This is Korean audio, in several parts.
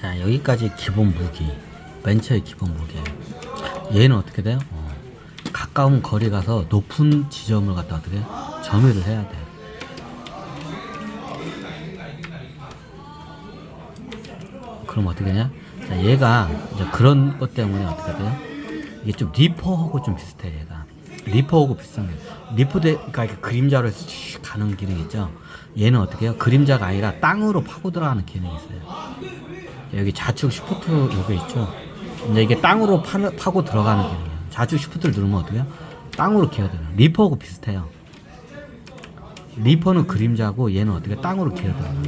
자, 여기까지 기본 무기, 벤처의 기본 무기. 얘는 어떻게 돼요? 가까운 거리 가서 높은 지점을 갖다 어떻게 점유를 해야 돼. 그럼 어떻게 되냐? 자, 얘가 이제 그런 것 때문에 어떻게 돼요? 이게 좀 리퍼하고 좀 비슷해. 얘가 리퍼하고 비슷한 게, 리퍼가 이렇게 그림자로 해서 가는 기능 있죠. 얘는 어떻게 해요? 그림자가 아니라 땅으로 파고 들어가는 기능이 있어요. 여기 좌측 시프트 요게 있죠. 이제 이게 땅으로 파고 들어가는 기능이에요. 좌측 시프트를 누르면 어떻게 해요? 땅으로 기어들어요. 리퍼하고 비슷해요. 리퍼는 그림자고 얘는 어떻게 땅으로 기어들어요.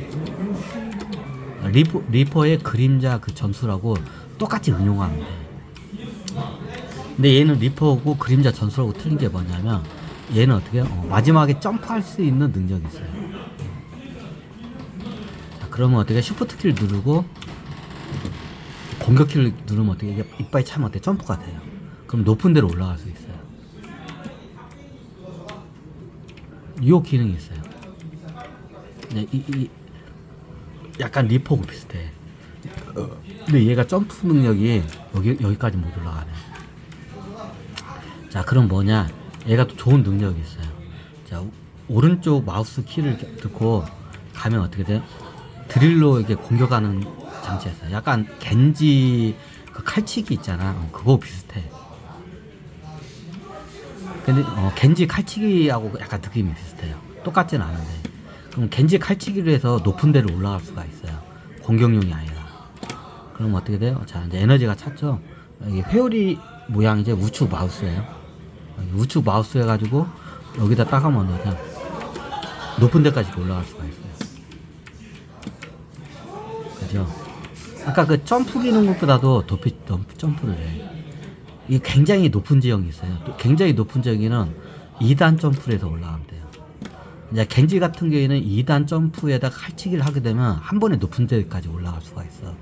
리퍼의 그림자 그 전술하고 똑같이 응용하면 돼. 근데 얘는 리퍼하고 그림자 전술하고 틀린 게 뭐냐면, 얘는 어떻게 해요? 마지막에 점프할 수 있는 능력이 있어요. 자, 그러면 어떻게 시프트 키를 누르고 공격 키를 누르면 어떻게 이게 이빨이 차면 어떻게 점프가 돼요. 그럼 높은 데로 올라갈 수 있어요. 이 기능이 있어요. 네, 약간 리퍼하고 비슷해. 근데 얘가 점프 능력이 여기까지 못 올라가네. 자, 그럼 뭐냐? 얘가 또 좋은 능력이 있어요. 자, 오른쪽 마우스 키를 듣고 가면 어떻게 돼요? 드릴로 이렇게 공격하는 장치가 있어요. 약간 겐지 그 칼치기 있잖아. 그거 비슷해. 근데 겐지 칼치기하고 약간 느낌이 비슷해요. 똑같지는 않은데. 그럼 겐지 칼치기로 해서 높은 데로 올라갈 수가 있어요. 공격용이 아니라. 그럼 어떻게 돼요? 자, 이제 에너지가 찼죠? 여기 회오리 모양 이제 우측 마우스예요. 우측 마우스 해가지고 여기다 딱 하면 그냥 높은 데까지 올라갈 수가 있어요. 그죠? 아까 그 점프 기능 것보다도 높이 점프를 해. 이게 굉장히 높은 지형이 있어요. 굉장히 높은 지형에는 2단 점프를 해서 올라가면 돼요. 이제 겐지 같은 경우에는 2단 점프에다 칼치기를 하게 되면 한 번에 높은 데까지 올라갈 수가 있어.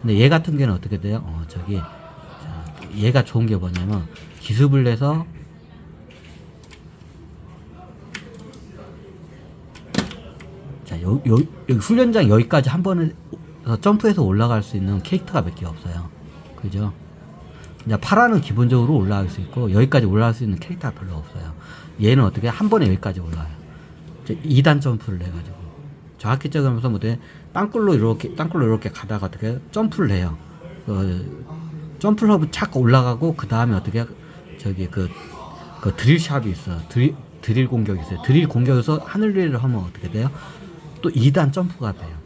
근데 얘 같은 경우는 어떻게 돼요? 자, 얘가 좋은 게 뭐냐면 기습을 내서 자, 여기 훈련장 여기까지 한 번에 점프해서 올라갈 수 있는 캐릭터가 몇 개 없어요. 그죠? 이제 파라는 기본적으로 올라갈 수 있고 여기까지 올라갈 수 있는 캐릭터가 별로 없어요. 얘는 어떻게 한 번에 여기까지 올라와요. 2단 점프를 해가지고 정확히 찍으면서 뭐돼 땅굴로 이렇게 가다가 어떻게 점프를 해요. 점프를 하고 착 올라가고 그 다음에 어떻게 저기 그 드릴샵이 있어. 드릴 공격이 있어요. 드릴 공격에서 하늘 위를 하면 어떻게 돼요? 또 2단 점프가 돼요.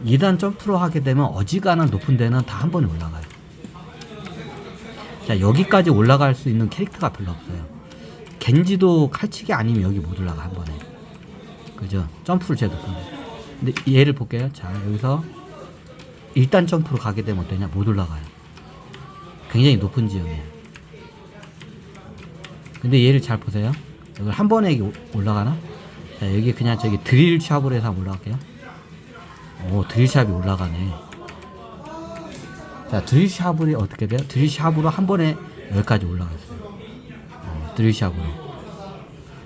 2단 점프로 하게 되면 어지간한 높은 데는 다 한 번에 올라가요. 자, 여기까지 올라갈 수 있는 캐릭터가 별로 없어요. 겐지도 칼치기 아니면 여기 못 올라가 한 번에. 그죠? 점프를 제대로 근데 얘를 볼게요. 자, 여기서 1단 점프로 가게 되면 어떠냐? 못 올라가요. 굉장히 높은 지역이에요. 근데 얘를 잘 보세요. 여기 한 번에 올라가나? 자, 여기 그냥 저기 드릴샵으로 해서 한번 올라갈게요. 오, 드릴샵이 올라가네. 자, 드릴샵이 어떻게 돼요? 드릴샵으로 한 번에 여기까지 올라갔어요. 드릴샵으로.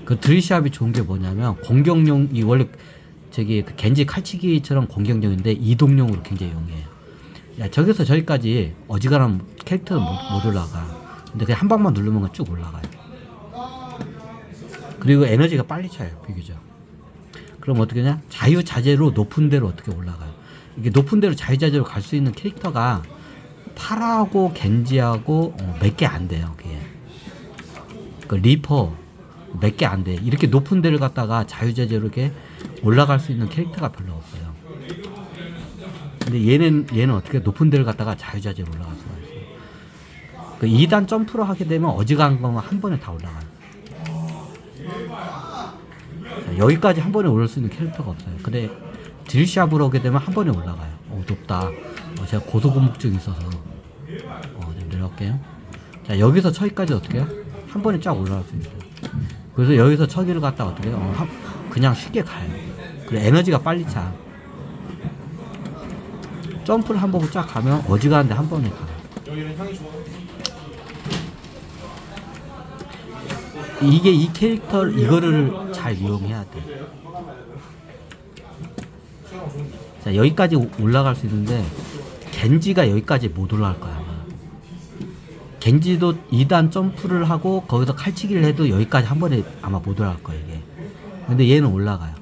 그 드릴샵이 좋은 게 뭐냐면 공격용이 원래 저기 그 겐지 칼치기처럼 공격용인데 이동용으로 굉장히 용이해요. 야, 저기서 저기까지 어지간한 캐릭터는 못 올라가. 근데 그냥 한 방만 누르면 쭉 올라가요. 그리고 에너지가 빨리 차요, 비교적. 그럼 어떻게 하냐? 자유자재로 높은 데로 어떻게 올라가요? 이게 높은 데로 자유자재로 갈 수 있는 캐릭터가 파라하고 겐지하고 몇 개 안 돼요. 그게. 그 리퍼 몇 개 안 돼. 이렇게 높은 데를 갔다가 자유자재로 이렇게 올라갈 수 있는 캐릭터가 별로 없어요. 근데 얘는 어떻게 높은 데를 갔다가 자유자재로 올라갈 수가 있어요. 그 2단 점프로 하게 되면 어지간한 거면 한 번에 다 올라가요. 자, 여기까지 한 번에 올릴 수 있는 캐릭터가 없어요. 근데 딜샵으로 오게 되면 한 번에 올라가요. 높다. 제가 고소공포증이 있어서 좀 내려갈게요. 자, 여기서 저기까지 어떻게 해요? 한 번에 쫙 올라갈 수 있어요. 그래서 여기서 저기를 갔다 어떻게 해요? 그냥 쉽게 가요. 그리고 에너지가 빨리 차. 점프를 한 번 쫙 가면 어지간한데 한 번에 가요. 여기는 향이 좋아. 이게 이 캐릭터를 이거를 잘 이용해야 돼. 자, 여기까지 올라갈 수 있는데 겐지가 여기까지 못 올라갈 거야 아마. 겐지도 2단 점프를 하고 거기서 칼치기를 해도 여기까지 한 번에 아마 못 올라갈 거야 이게. 근데 얘는 올라가요.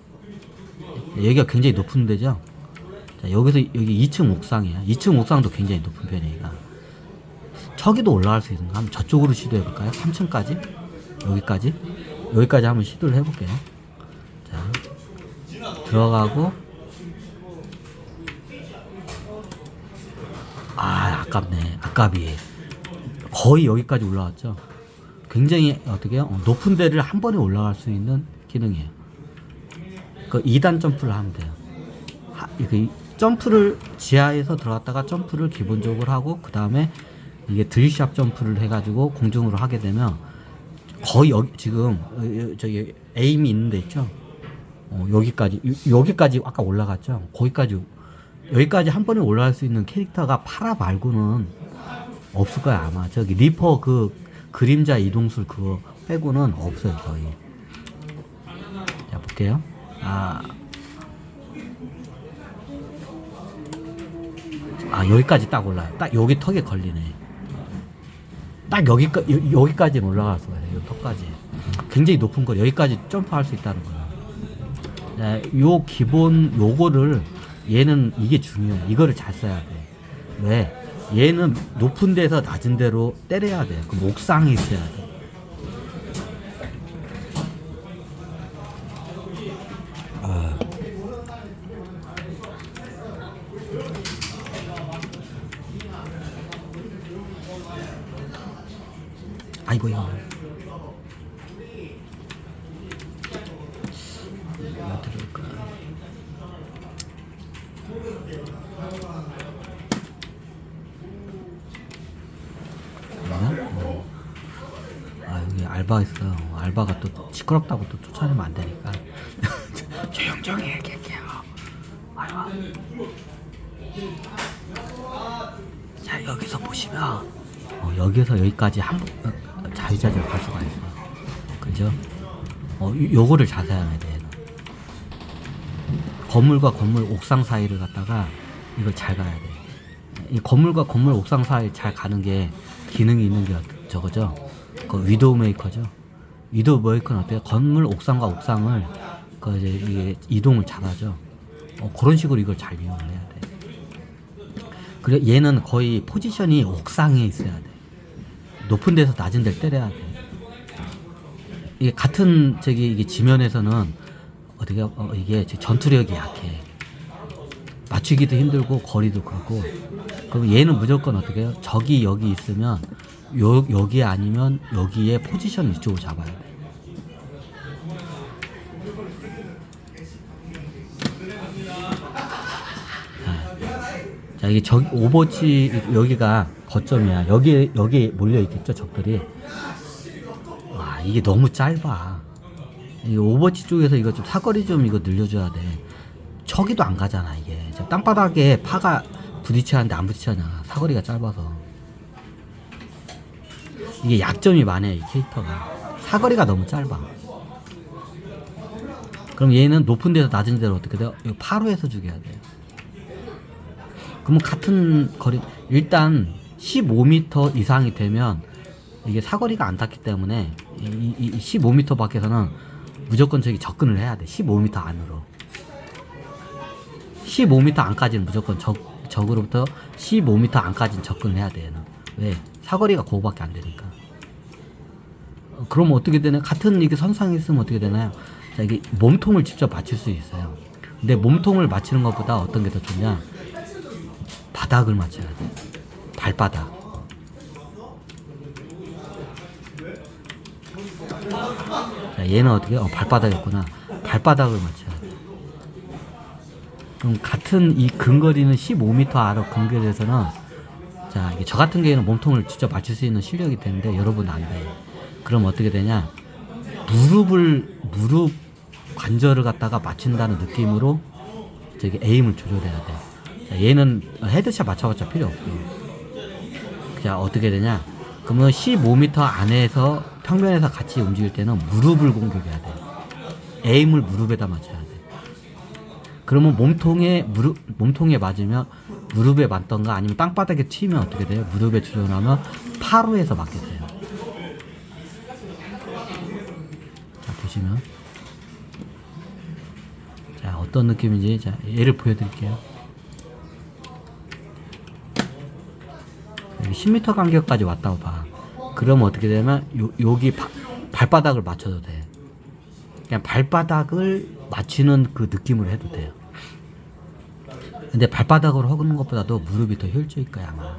여기가 굉장히 높은 데죠. 자, 여기서 여기 2층 옥상이야. 2층 옥상도 굉장히 높은 편이에요. 얘가. 저기도 올라갈 수 있는가? 한번 저쪽으로 시도해 볼까요? 3층까지? 여기까지 한번 시도를 해볼게요. 자, 들어가고, 아깝네. 아깝이. 거의 여기까지 올라왔죠. 굉장히 어떻게요? 높은 데를 한 번에 올라갈 수 있는 기능이에요. 그 2단 점프를 하면 돼요. 점프를 지하에서 들어갔다가 점프를 기본적으로 하고 그 다음에 이게 드립샵 점프를 해가지고 공중으로 하게 되면 거의 여기 지금 저기 에임이 있는 데 있죠. 여기까지 아까 올라갔죠. 여기까지 한 번에 올라갈 수 있는 캐릭터가 파라 말고는 없을 거야 아마. 저기 리퍼 그 그림자 이동술 그거 빼고는 없어요 거의. 자 볼게요. 여기까지 딱 올라요. 딱 여기 턱에 걸리네. 딱 여기까지는 올라갔을 거예요. 이 턱까지. 굉장히 높은 거 여기까지 점프할 수 있다는 거야. 자, 요 기본 요거를 얘는 이게 중요해. 이거를 잘 써야 돼. 왜? 얘는 높은 데서 낮은 데로 때려야 돼. 그럼 옥상에 있어야 돼. 아이고 이거 들을까? 여기 알바 있어요. 알바가 또 시끄럽다고 또 쫓아내면 안 되니까 조용히 얘기할게요. 자 여기서 보시면 여기서 여기까지 자유자재로 갈 수가 있어요. 그죠? 요거를 자세히 해야 돼. 건물과 건물 옥상 사이를 갖다가 이걸 잘 가야 돼. 이 건물과 건물 옥상 사이 잘 가는 게 기능이 있는 게 저거죠. 그 위도우 메이커죠. 위도우 메이커는 어때요? 건물 옥상과 옥상을 이제 이게 이동을 잘하죠. 그런 식으로 이걸 잘 이용을 해야 돼. 그리고 얘는 거의 포지션이 옥상에 있어야 돼. 높은 데서 낮은 데를 때려야 돼. 이게 같은 이게 지면에서는 어떻게 이게 전투력이 약해. 맞추기도 힘들고 거리도 그렇고. 그럼 얘는 무조건 어떻게 해요? 적이 여기 있으면 여기 아니면 여기에 포지션을 이쪽으로 잡아야 돼. 자, 이게 오버워치 여기가 거점이야. 여기에 몰려 있겠죠, 적들이. 이게 너무 짧아. 이 오버워치 쪽에서 이거 좀 사거리 좀 이거 늘려줘야 돼. 저기도 안 가잖아, 이게. 땅바닥에 파가 부딪혀야하는데 안 부딪혀냐. 사거리가 짧아서. 이게 약점이 많아요, 이 캐릭터가. 사거리가 너무 짧아. 그럼 얘는 높은 데서 낮은 데로 어떻게 돼요? 이거 파로 해서 죽여야 돼요. 그러면 같은 거리, 일단 15m 이상이 되면 이게 사거리가 안 닿기 때문에 이 15m 밖에서는 무조건 저기 접근을 해야 돼. 15m 안으로. 15m 안까지는 무조건 적으로부터 15m 안까지는 접근을 해야 돼. 얘는. 왜? 사거리가 그거밖에 안 되니까. 그럼 어떻게 되나? 같은 이게 선상에 있으면 어떻게 되나요? 자, 이게 몸통을 직접 맞출 수 있어요. 근데 몸통을 맞추는 것보다 어떤 게 더 좋냐? 바닥을 맞춰야 돼. 발바닥. 자, 얘는 어떻게? 발바닥이었구나. 발바닥을 맞춰야 돼. 그럼 같은 이 근거리는 15m 아래 근거리에서는 자, 이게 저 같은 경우에는 몸통을 직접 맞출 수 있는 실력이 되는데 여러분 안 돼. 그럼 어떻게 되냐? 무릎 관절을 갖다가 맞춘다는 느낌으로 저기 에임을 조절해야 돼. 자, 얘는 헤드샷 맞춰봤자 필요 없고. 자, 어떻게 되냐? 그러면 15m 안에서 평면에서 같이 움직일 때는 무릎을 공격해야 돼. 에임을 무릎에다 맞춰야 돼. 그러면 몸통에 맞으면 무릎에 맞던가 아니면 땅바닥에 튀면 어떻게 돼요? 무릎에 주저하면 파루에서 맞게 돼요. 자, 보시면. 자, 어떤 느낌인지, 자, 예를 보여드릴게요. 여기 10m 간격까지 왔다고 봐. 그러면 어떻게 되냐면, 여기 발바닥을 맞춰도 돼. 그냥 발바닥을 맞추는 그 느낌으로 해도 돼요. 근데 발바닥으로 허그는 것보다도 무릎이 더 효율적일 거야, 아마.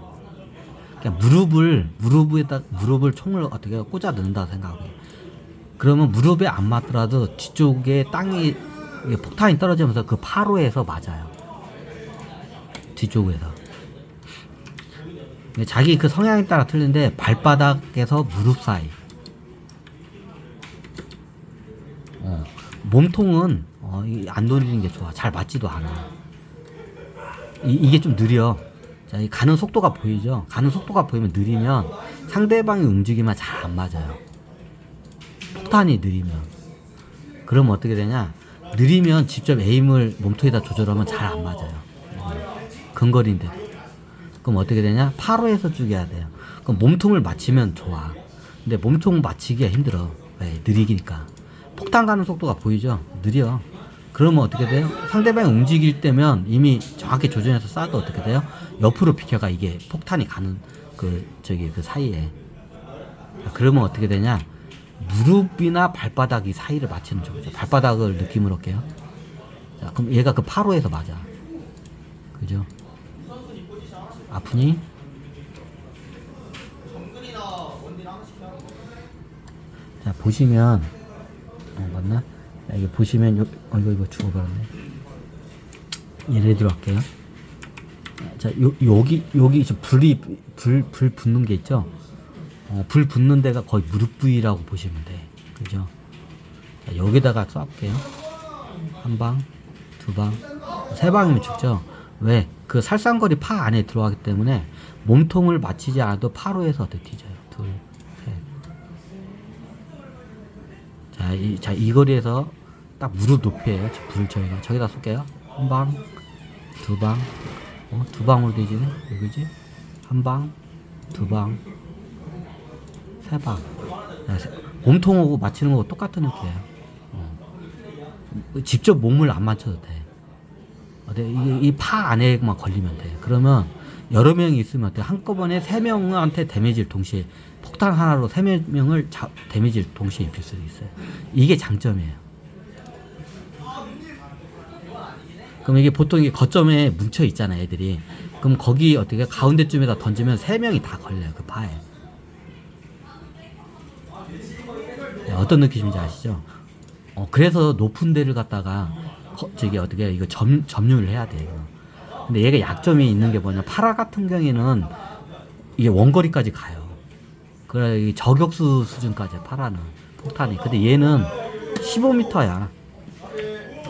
그냥 무릎을 총을 어떻게 꽂아 넣는다 생각해. 그러면 무릎에 안 맞더라도 뒤쪽에 땅이, 폭탄이 떨어지면서 그 파로에서 맞아요. 뒤쪽에서. 자기 그 성향에 따라 틀린데, 발바닥에서 무릎 사이. 몸통은 안 돌리는 게 좋아. 잘 맞지도 않아. 이게 좀 느려. 자, 이 가는 속도가 보이죠? 가는 속도가 보이면 느리면 상대방이 움직이면 잘 안 맞아요. 폭탄이 느리면. 그러면 어떻게 되냐? 느리면 직접 에임을 몸통에다 조절하면 잘 안 맞아요. 근거리인데. 그럼 어떻게 되냐? 파로에서 죽여야 돼요. 그럼 몸통을 맞추면 좋아. 근데 몸통 맞추기가 힘들어. 왜? 느리니까. 폭탄 가는 속도가 보이죠? 느려. 그러면 어떻게 돼요? 상대방이 움직일 때면 이미 정확히 조준해서 쏴도 어떻게 돼요? 옆으로 비켜가. 이게 폭탄이 가는 그 사이에. 그러면 어떻게 되냐? 무릎이나 발바닥 이 사이를 맞추는 쪽이죠. 발바닥을 느낌으로 할게요. 자, 그럼 얘가 그 파로에서 맞아. 그죠? 아프니? 자, 보시면, 맞나? 자, 이거 보시면, 이거 죽어버렸네. 예를 들어 할게요. 자, 여기 불 붙는 게 있죠? 불 붙는 데가 거의 무릎 부위라고 보시면 돼. 그죠? 자, 여기다가 쏴볼게요. 한 방, 두 방, 세 방이면 죽죠? 왜? 그 살상거리 파 안에 들어가기 때문에 몸통을 맞추지 않아도 파로에서 어떻게 뒤져요. 둘, 셋. 자, 이 거리에서 딱 무릎 높이에요. 불을 저기다 쏠게요. 한 방, 두 방, 두 방으로 뒤지네. 여기지? 한 방, 두 방, 세 방. 몸통하고 맞추는 거하고 똑같은 느낌이에요. 직접 몸을 안 맞춰도 돼. 이 파 안에만 걸리면 돼. 그러면 여러 명이 있으면 어때? 한꺼번에 세 명한테 데미지를 동시에, 폭탄 하나로 세 명을 데미지를 동시에 입힐 수 있어요. 이게 장점이에요. 그럼 이게 보통 이게 거점에 뭉쳐 있잖아요, 애들이. 그럼 거기 어떻게 가운데쯤에다 던지면 세 명이 다 걸려요, 그 파에. 네, 어떤 느낌인지 아시죠? 그래서 높은 데를 갖다가 이거 점유를 해야 돼요. 근데 얘가 약점이 있는 게 뭐냐? 파라 같은 경우에는 이게 원거리까지 가요. 그래, 저격수 수준까지 파라는 폭탄이. 근데 얘는 15m야.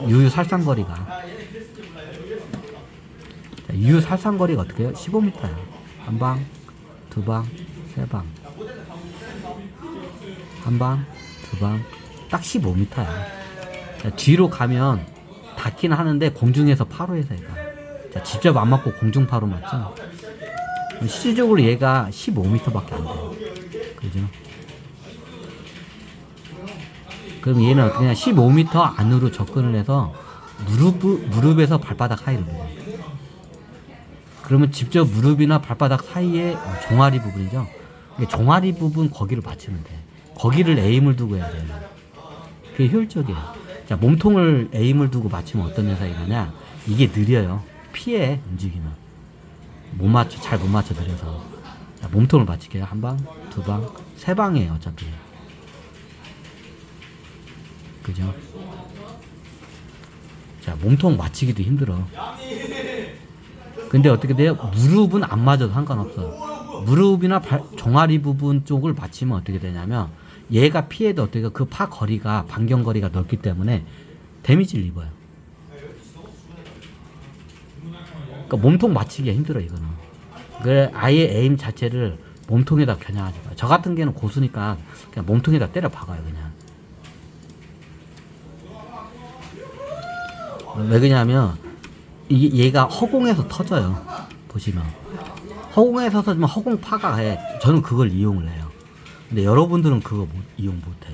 유효 살상거리가. 유효 살상거리가 어떻게 해요? 15m야. 한 방, 두 방, 세 방. 한 방, 두 방. 딱 15m야. 뒤로 가면 닿긴 하는데 공중에서 파로에서 얘가. 자, 직접 안 맞고 공중 파로 맞죠? 실질적으로 얘가 15m밖에 안 돼요. 그죠? 그럼 얘는 어떻게 냐 15m 안으로 접근을 해서 무릎에서 발바닥 사이를 보여요. 그러면 직접 무릎이나 발바닥 사이에 종아리 부분이죠. 종아리 부분 거기를 맞추면 돼. 거기를 에임을 두고 해야 돼요. 그게 효율적이에요. 자, 몸통을 에임을 두고 맞추면 어떤 현상이 나냐? 이게 느려요. 피해, 움직이면. 잘 못 맞춰, 느려서. 자, 몸통을 맞출게요. 한 방, 두 방, 세 방이에요, 어차피. 그죠? 자, 몸통 맞추기도 힘들어. 근데 어떻게 돼요? 무릎은 안 맞아도 상관없어. 무릎이나 종아리 부분 쪽을 맞추면 어떻게 되냐면, 얘가 피해도 어떻게 그 파 거리가, 반경 거리가 넓기 때문에 데미지를 입어요. 그러니까 몸통 맞추기가 힘들어, 이거는. 그래, 아예 에임 자체를 몸통에다 겨냥하지 마요. 저 같은 경우는 고수니까 그냥 몸통에다 때려 박아요, 그냥. 왜 그러냐면 얘가 허공에서 터져요. 보시면 허공에서 터지면 허공파가 해. 저는 그걸 이용을 해요. 근데 여러분들은 그거 이용 못해.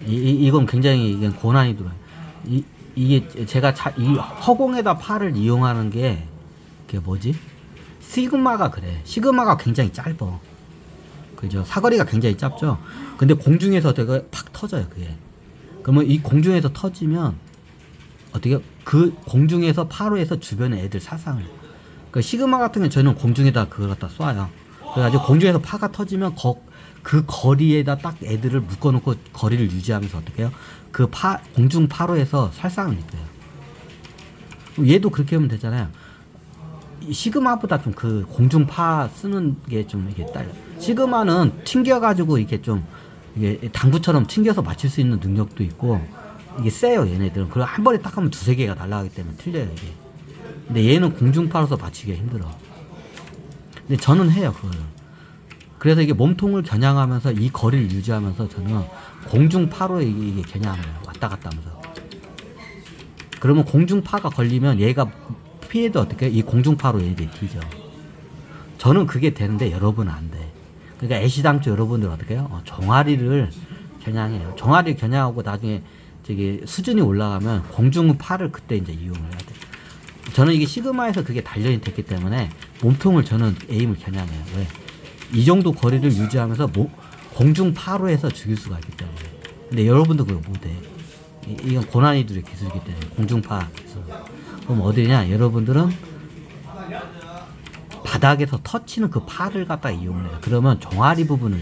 이건 굉장히 이게 고난이 들어요. 이게 제가 이 허공에다 파를 이용하는 게 그게 뭐지? 시그마가 그래. 시그마가 굉장히 짧어. 그죠? 사거리가 굉장히 짧죠. 근데 공중에서 되게 팍 터져요. 그게. 그러면 이 공중에서 터지면 어떻게 그 공중에서 파로에서 주변에 애들 살상을. 그 시그마 같은 경우는 저는 공중에다 그걸 갖다 쏴요. 그래가지고 공중에서 파가 터지면 그 거리에다 딱 애들을 묶어놓고 거리를 유지하면서 어떻게 해요? 그 공중 파로에서 살상을 입혀요. 얘도 그렇게 하면 되잖아요. 시그마보다 좀 그 공중파 쓰는 게 좀 이게 딸려. 시그마는 튕겨가지고 이렇게 좀 이게 당구처럼 튕겨서 맞출 수 있는 능력도 있고 이게 세요 얘네들은. 그리고 한 번에 딱 하면 두세 개가 날아가기 때문에 틀려요 이게. 근데 얘는 공중파로서 맞추기가 힘들어. 근데 저는 해요 그거를. 그래서 이게 몸통을 겨냥하면서 이 거리를 유지하면서 저는 공중파로 이게 겨냥을 해요. 왔다 갔다 하면서. 그러면 공중파가 걸리면 얘가 피해도 어떻게 이 공중파로 얘들이 뒤져. 저는 그게 되는데 여러분은 안 돼. 그러니까 애시당초 여러분들 어떻게 해요? 종아리를 겨냥해요. 종아리를 겨냥하고 나중에 저기 수준이 올라가면 공중파를 그때 이제 이용을 해야 돼. 저는 이게 시그마에서 그게 단련이 됐기 때문에 몸통을 저는 에임을 겨냥해요. 왜? 이 정도 거리를 유지하면서 공중파로 해서 죽일 수가 있기 때문에. 근데 여러분도 그걸 못해. 이건 고난이들의 기술이기 때문에 공중파 기술. 그럼 어디냐? 여러분들은 바닥에서 터치는 그 팔을 갖다가 이용을 해요. 그러면 종아리 부분은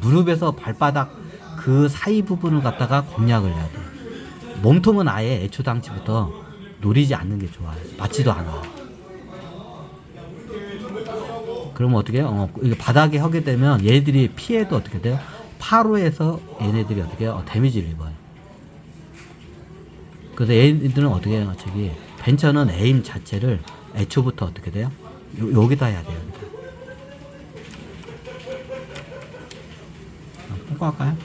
무릎에서 발바닥 그 사이 부분을 갖다가 공략을 해야 돼. 몸통은 아예 애초당시부터 노리지 않는 게 좋아요. 맞지도 않아. 그러면 어떻게 해요? 이게 바닥에 하게 되면 얘들이 피해도 어떻게 돼요? 파로에서 얘네들이 어떻게 해요? 데미지를 입어요. 그래서 얘들은 어떻게 해요? 저기 벤처는 에임 자체를 애초부터 어떻게 돼요? 여기다 해야 돼요. 여기다. 뽑고 할까요?